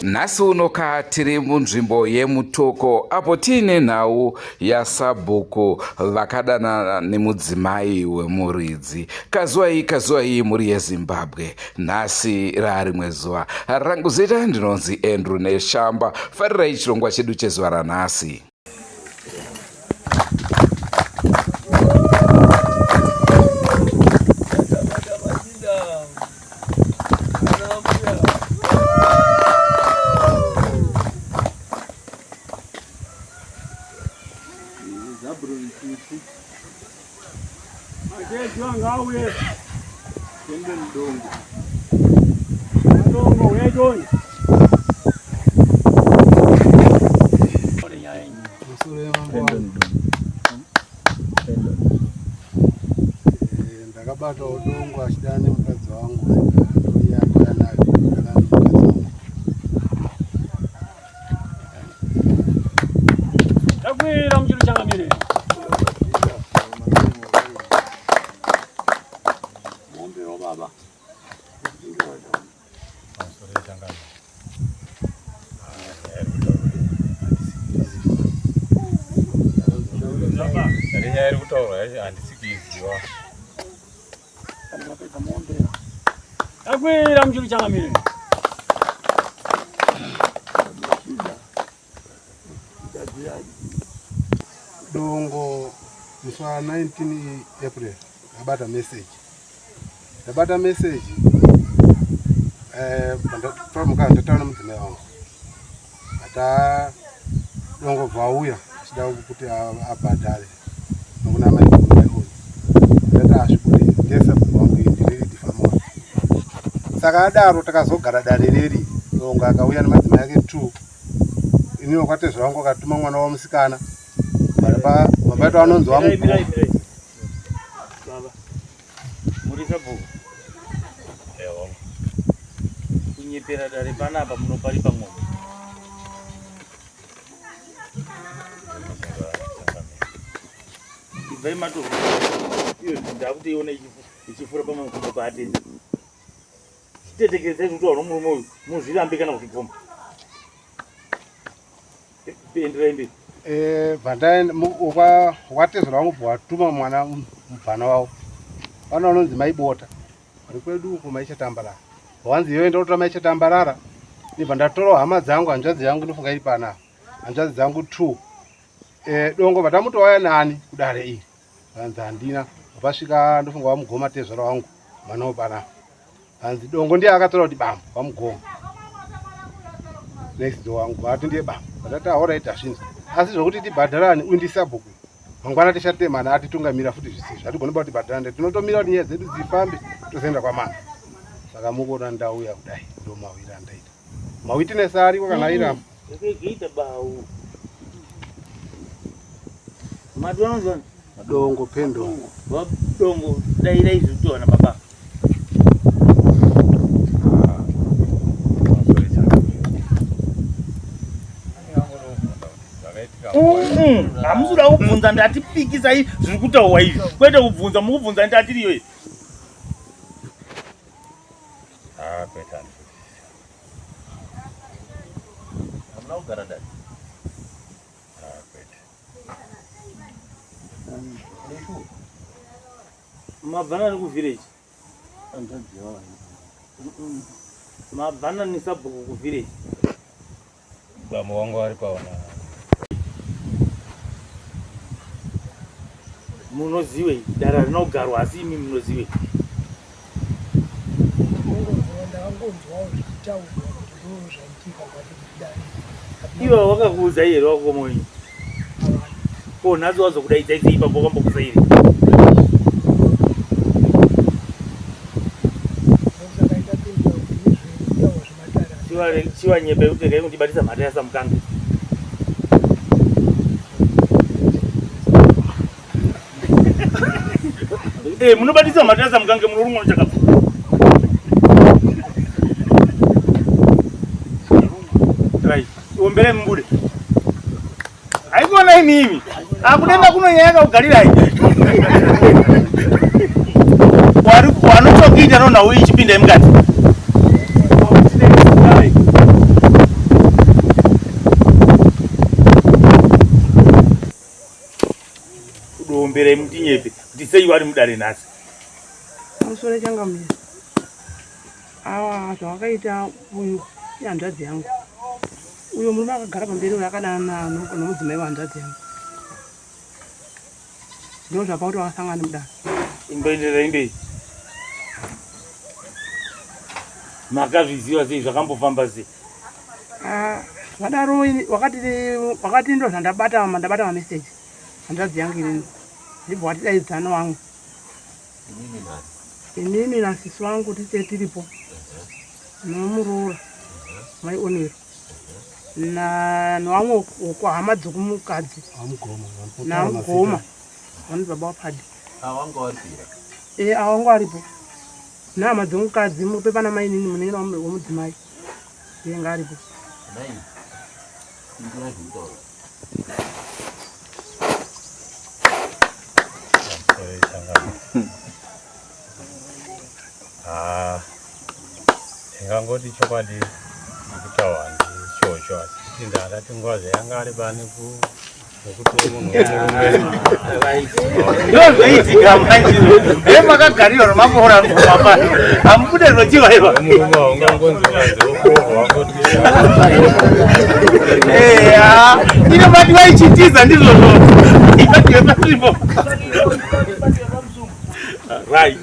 Nhasi unoka tiri munzvimbo yeMutoko apo tiine nhau yaSabhuku vakadanana nemudzimai wemuridzi. Kazuwai muri yeZimbabwe. Nhasi rarimwe zuva rangu zita ndinonzi Andrew Neshamba. Farirai chirongwa chedu chezuva ranhasi. Ndakabata udongo achida nemukadzi wangu ndoyamba naye kana mukadzi wangu. Takwira mchiro changamire. Mombe ro baba. Asore changamire. Zaba, ndari kutaura handisikiziwa. Takwira mchiro changamire. Dongo musi 19 April ndabata message ndataura mudzimai wangu ata dongo bvauya achida kuti abhadhare nokuna mai ndati asvikuti ndesabhuku wangu ndiriri difamwa. Saka adaro takazogara dare reri dongo akauya nemadzimai ake 2 iniwo kwatezvo wangu akatuma mwana wamusikana mabato anonzi baba muri sabhuku ewo kunyepera dare panapa munopari pamwe ibvai mato iyo ndakuti ione ichifura pamwe kumba paatenda chitetekerezai kuti wano murume uyu muzvirambe kana kuti goma enderai mberi. Vandaenda wakatezera wangu bwatuma mwana mubhana wavo vana vanonzi maibota vari kwedu uko maichatambarara wanzi iwe ndotora maichatambarara ndibva ndatorawo hama dzangu hanzvadzi yangu inofunga iri pana hanzvadzi dzangu 2 dongo vatamutowaya nani kudare iri vanzi handina vapasvika ndofunga wamugoma tezera wangu mwana wopana hanzi dongo ndiye akatora kuti bamba wamugoma next door wangu vati ndiye bamba vatati ahoraita zvinzi asi zvokuti tibhadharane uyu ndiSabhuku mangwana tichatemana atitungamira futi zvisizvo hatigoni kuti bhadharane tinotomira kuti nyaya dzedu dzifambe tozoenda kwamana. Saka mukuona ndauya kudai ndo mawira andaita mawitness ariwo kana iramba ita bau madongo dongo pendo dongo daira izotona baba hamusuda kubvunza ndatipikisai zviri kutaurwa izvi kwete kubvunza mukubvunza ndatiriyo iyi kwete hamuna kugara dai kwete mabvana nekuvhireji mabvana neSabhuku kuvhireji bama wangu vari paona munoziwe dara rinogarwa asi imi munoziwe iwe wakakuudza here wakomoyi ko nhasi wazokudaidzaidza ipapo wakambokuza here chiwa nyembe utenge kundibatisa mhata yasamukange. Munobatisa mhata yasamukange munorumwa chakabva. Right. Ombere mbude. Haikuona mimi. Akudenda kunonyaka kugalira hii. Wanotokiita nona uyi chipinda mukati. Kudombere mutinyepe kuti sei wari mudare nhasi. Musore changamira. Awa zvawakaita uyu yanzvadzi yangu. Uyo murume akagara pamberi uyo akadana nomudzimai wanzvadzi yangu. Ndo zvapa kuti wakasangana mudare. Imboenderera imberi. Makazviziva sei zvakambofamba sei? Vadaro wakati ndo zvandabata mameseji. Hanzvadzi yangu inini. Ndibva watidaidzana wangu. Inini nasisi wangu tiripo. Nomuroora. Mai Onero. Nevamwe hama dzokumukadzi. Namugoma. Vani baba waPadi. Awangu aripo. Nehama dzomukadzi mupe pana mai inini munenge womudzimai. Yenga aripo. Ngangoti chokwadi kutawa ndishosho asi ndakati ngozi yanga ari bani ndozvaitika manje makagarirwa nomambora mumamba hamubude zvochivaiva ine vati vaichitiza ndizvozvo ivatiwe pasvipo right.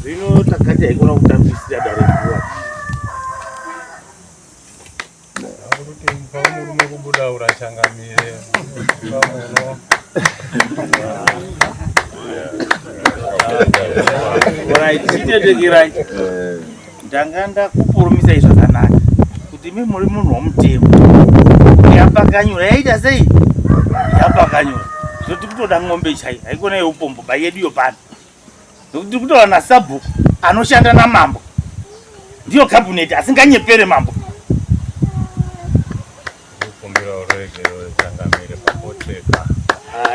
Zvino takati haikona kutambisira dare nguva kuti murume kubuda urachangamire pamuno chitetekerai ndanga ndakupurumisa zvakanaka kuti mi muri munhu womutemo yapakanyura yaita sei yapakanyura zvoti kutoda ng'ombe chai haikona yeupombo bai yedu yopano nokuti kutoda naSabhuku anoshanda namambo ndiyo kabineti asinganyepere mambo.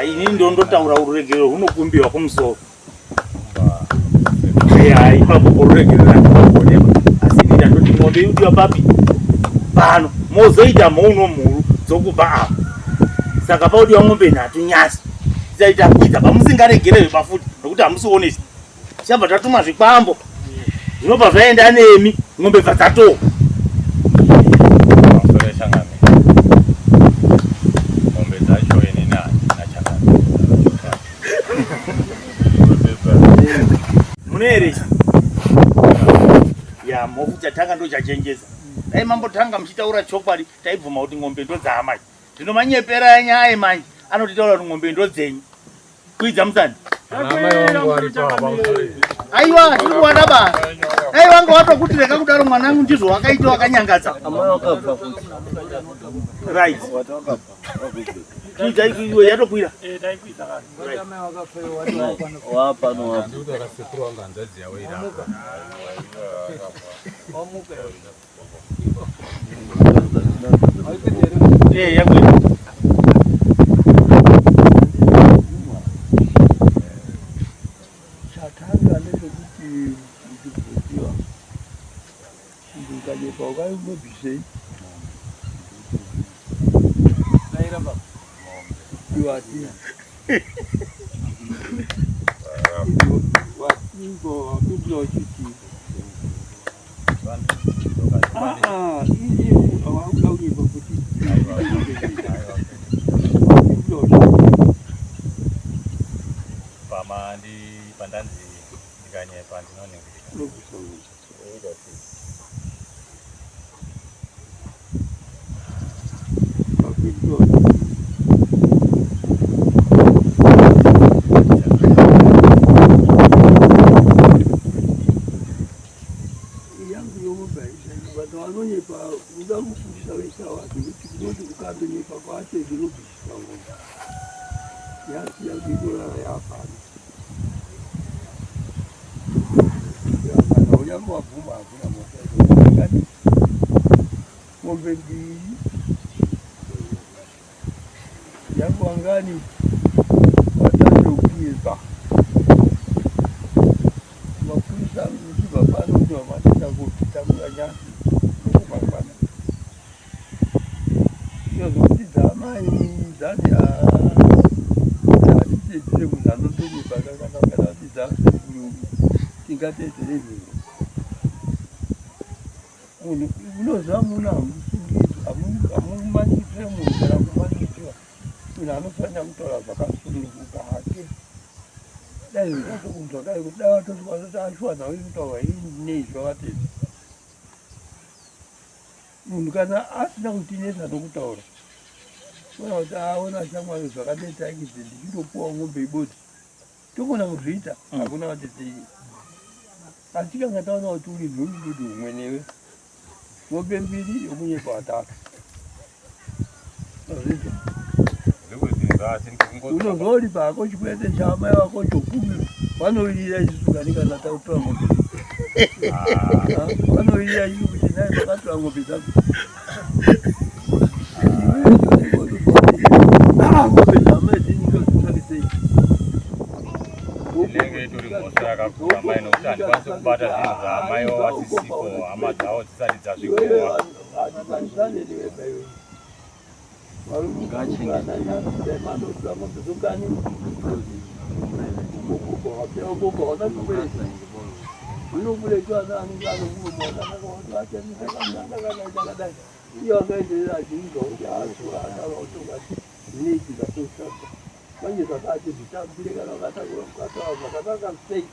Ini ndondotaura uregero hunokumbiwa kumusoro. Ipapo uregero rakabonema asi ndida ndoti ng'ombe yudiwa papi pano mozoita mouno mhuru dzokuba apa saka paudiwa ng'ombe nhatu nyasi dzisaita kwidza pamusingaregerewe pafuti nokuti hamusione chabva tatuma zvikwambo zvinobva zvaenda nemi ng'ombe dzatowa munere ya mofuti atanga ndo chachenjeza dai mambotanga muchitaura chokwadi taibvuma kuti ng'ombe ndo dzaamai ndinomanyepera nyaya manje anotitaura kuti ng'ombe ndo dzenyu kwidza musani aiwa tikuwana basa dai wanga watokuti reka kudaro mwanangu ndizvo wakaita wakanyangadza right kuita iwe yatokwira wapano yakwira chatanga ndechekuti ndikuvhutiwa ndikajepa ukaimobvisei iwati watingo wapindira uchiti aunyimba kuti pama pandanzi ndikanyepa ndinoningirika Nyasi ya kigula ya hapana. Yangu wavuma hakuna mwakezo. Ng'ombe mbili. Yangu angani watatu ukiza. Mafuisa msiba pano ndio matenda kukitamula nyasi. Kupambana. Hiyo zote za amani ndani ya zile mnanotoni bagana na kana za kulu. Kingate zile unozamuna amumanyitre munhu kana kumanyitriwa munhu anofanira kutaura zvakasununguka hake dai zvazokunzwa dai kuti dai watozikwanisa kuti ashwana uri kutaura inei zvakatezi munhu kana asina kutinetsa nokutaura ona kuti aona shamwari zvakadeta ikidzi ndichindopuwa ng'ombe iboti togona kuzviita hakuna kuti tii asi kanga taona kuti uri nhundududi humwe newe ng'ombe mbiri yomunyika watatu unozwa uri pako chikwete chamai vako chokumi vanoirira isusu kani kana tautora ng'ombe vanoirira isu kuti nai vakatora ng'ombe dzako ng'ombe dzamai dzinyikazvisakisei inenge itori mhosva yakakura mai nokuti handikwanisi kubata zvinhu zvaamai vasisipo hama dzavo dzisati dzazvikuwa manje zvakati zvitambire kana ukataura zvakatanga sei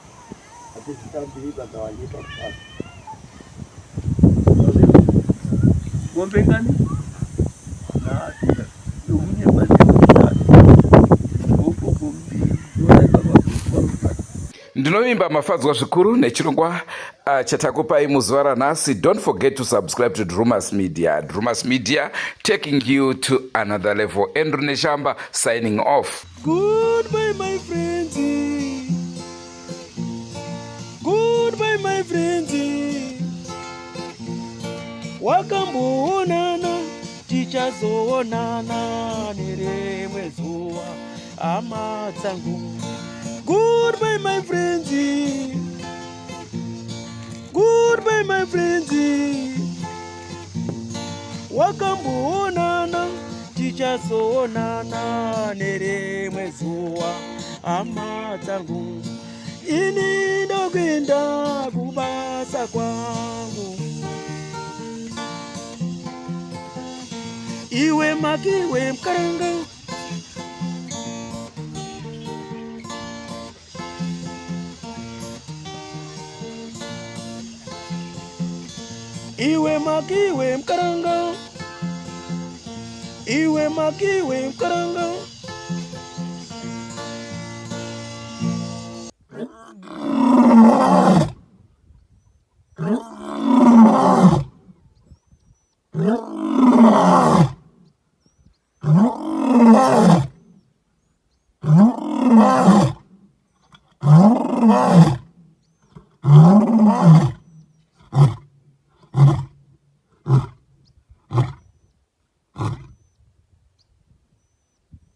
ati zvitambire vakawanyika kupasa ng'ombe ngani naati ndinovimba mafadzwa zvikuru nechirongwa chatakupai muzuva ranhasi. Don't forget to subscribe to Drumas Media. Drumas Media taking you to another level. Andrew Neshamba signing off. Goodbye my friends. Goodbye my friends. Wakamboonana tichazoonana nerimwe zuva hama dzangu. Goodbye my friends. Goodbye my friends. Wakamboonana tichazoonana nerimwe zuva hama dzangu. Ini ndokuenda kubasa kwangu. Iwe makiwe mkaranga. Iwe makiwe mkaranga. Iwe makiwe mkaranga. Ah!